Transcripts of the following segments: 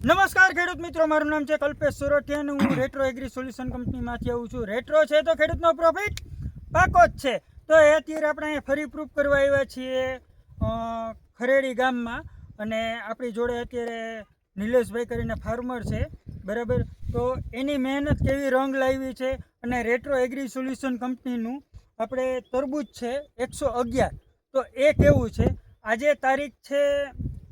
નમસ્કાર ખેડૂત મિત્રો, મારું નામ છે કલ્પેશ સોરઠિયા અને હું રેટ્રો એગ્રી સોલ્યુશન કંપનીમાંથી આવું છું. રેટ્રો છે તો ખેડૂતનો પ્રોફિટ પાકો જ છે. તો એ અત્યારે આપણે અહીંયા ફરી પ્રૂફ કરવા આવ્યા છીએ ખરેડી ગામમાં, અને આપણી જોડે અત્યારે નિલેશભાઈ કરીને ફાર્મર છે, બરાબર. તો એની મહેનત કેવી રંગ લાવી છે, અને રેટ્રો એગ્રી સોલ્યુશન કંપનીનું આપણે તરબૂચ છે 111, તો એ કેવું છે. આજે તારીખ છે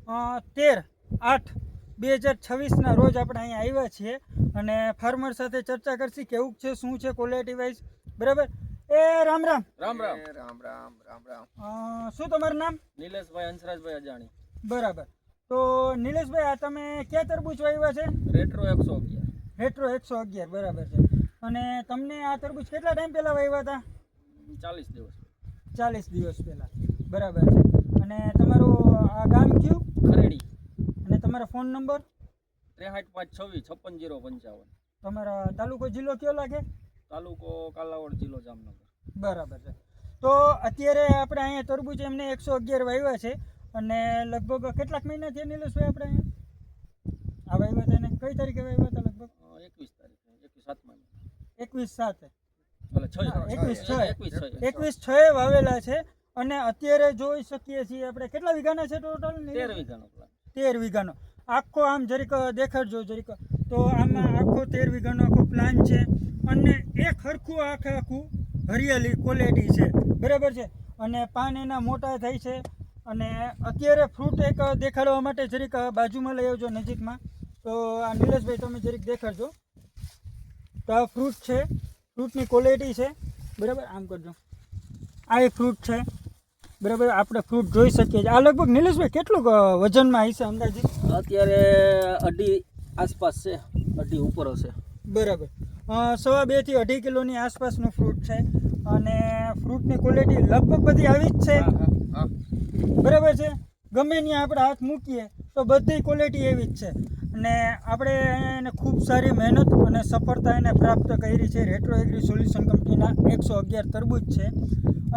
13/8/2026 રોજ આપણે અહીંયા આવ્યા છીએ અને ફાર્મર સાથે ચર્ચા કરશી કેવું છે, શું છે ક્વોલિટી વાઇઝ, બરાબર. એ રામ રામ. રામ રામ રામ રામ રામ રામ. શું તમારું નામ? નિલેશભાઈ હંસરાજભાઈ અજાણી. બરાબર. તો નિલેશભાઈ, આ તમે ક્યાં તરબૂચ વાવ્યા છે? રેટ્રો 111. રેટ્રો 111, બરાબર છે. અને તમને આ તરબૂચ કેટલા ટાઈમ પહેલાં વાવ્યા હતા? 40 દિવસ. 40 દિવસ પહેલાં, બરાબર છે. અને તમારું આ ગામ કયું? ખરેડી. અને તમારો ફોન નંબર? 6356265055. તમારા તાલુકો જિલ્લો કયો લાગે? તાલુકો કાલાવડ, જિલ્લો જામનગર. બરાબર છે. તો અત્યારે આપણે અહીંયા તરબૂચ એમને 111 વાવ્યા છે, અને લગભગ કેટલાક મહિના થયા નિલેશભાઈ આપણે અહીંયા આ વાવ્યા હતા? એને કઈ તારીખે વાવ્યા હતા? લગભગ 21 તારીખે, 21/7 21/6 વાવેલા છે. અને અત્યારે જોઈ શકીએ છીએ આપણે કેટલા વીઘાના છે ટોટલ? 13 વીઘાનો પ્લાન. 13 વીઘાનો આખો, આમ જરીક દેખાડજો જરીક. તો આમાં આખો 13 વીઘાનો આખો પ્લાન છે, અને એક હરખું આખું હરિયાળી ક્વોલિટી છે, બરાબર છે. અને પાન એના મોટા થાય છે. અને અત્યારે ફ્રૂટ એક દેખાડવા માટે જરીક બાજુમાં લઈ આવજો નજીકમાં. તો આ નિલેશભાઈ તમે જરીક દેખાડજો. તો આ ફ્રૂટ છે, ફ્રૂટની ક્વોલિટી છે, બરાબર. આમ કરજો. આ એ ફ્રૂટ છે, બરાબર. આપણે ફ્રૂટ જોઈ શકીએ છીએ. આ લગભગ નિલેશભાઈ કેટલું વજનમાં હશે અંદાજે? અત્યારે 2.5 આસપાસ છે, 2.5 ઉપર હશે, બરાબર. 2.5 થી 2.5 કિલોની આસપાસનું ફ્રૂટ છે. અને ફ્રૂટની ક્વોલિટી લગભગ બધી આવી જ છે, બરાબર છે. ગમે ત્યાં આપણે હાથ મૂકીએ તો બધી ક્વોલિટી એવી જ છે. અને આપણે એને ખૂબ સારી મહેનત અને સફળતા એને પ્રાપ્ત કરી છે. રેટ્રો એગ્રી સોલ્યુશન કંપનીના 111 તરબૂચ છે.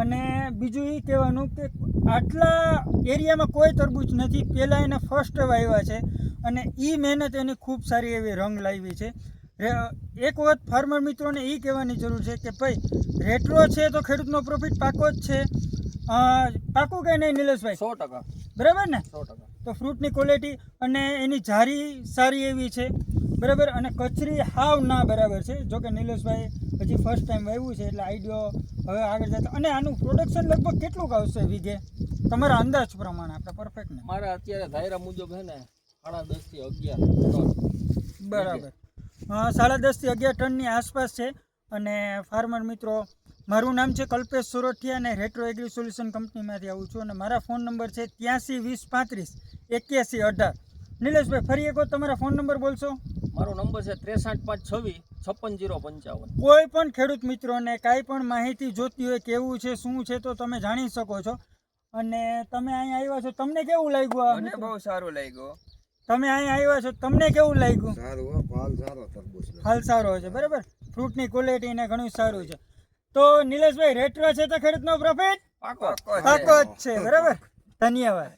અને બીજું એ કહેવાનું કે આટલા એરિયામાં કોઈ તરબૂચ નથી, પહેલાં એને ફર્સ્ટ વાવ્યા છે, અને એ મહેનત એની ખૂબ સારી એવી રંગ લાવી છે. એક વખત ફાર્મર મિત્રોને એ કહેવાની જરૂર છે કે ભાઈ રેટ્રો છે તો ખેડૂતનો પ્રોફિટ પાકો જ છે. પાકું કે નહીં નિલેશભાઈ? 100%. બરાબર ને? 100%. તો ફ્રૂટની ક્વોલિટી અને એની જારી સારી એવી છે, બરાબર. અને કચરી હાવ ના બરાબર છે. જોકે નિલેશભાઈ હજી ફર્સ્ટ ટાઈમ વાવ્યું છે એટલે આઈડિયો હવે આગળ જતા. અને આનું પ્રોડક્શન લગભગ કેટલું આવશે વીઘે તમારા અંદાજ પ્રમાણે? આપણે પરફેક્ટ ને મારા અત્યારે ધાયરા મુજબ છે ને 10.5 થી 11 ટન. બરાબર. 10.5 થી 11 ટનની આસપાસ છે. અને ફાર્મર મિત્રો, મારું નામ છે કલ્પેશ સોરઠિયા અને રેટ્રો એગ્રી સોલ્યુશન કંપનીમાંથી આવું છું. અને મારા ફોન નંબર છે 8320358118. નિલેશભાઈ ફરી એક વખત તમારા ફોન નંબર બોલશો? મારો નંબર છે 6356265055. કોઈ પણ ખેડૂત મિત્રોને કાંઈ પણ માહિતી જોતી હોય, કેવું છે શું છે, તો તમે જાણી શકો છો. અને તમે અહીંયા આવ્યા છો, તમને કેવું લાગ્યું? મને બહુ સારું લાગ્યું. તમે અહીંયા આવ્યા છો, તમને કેવું લાગ્યું? સારું, ફાલ સારો તરબૂચનો. હાલ સારો છે, બરાબર. ફ્રૂટની ક્વોલિટી ને ઘણું સારું છે. તો નિલેશભાઈ રેટ્રો છે તો ખેડૂતનો પ્રોફિટ પાકો પાકો જ છે, બરાબર. ધન્યવાદ.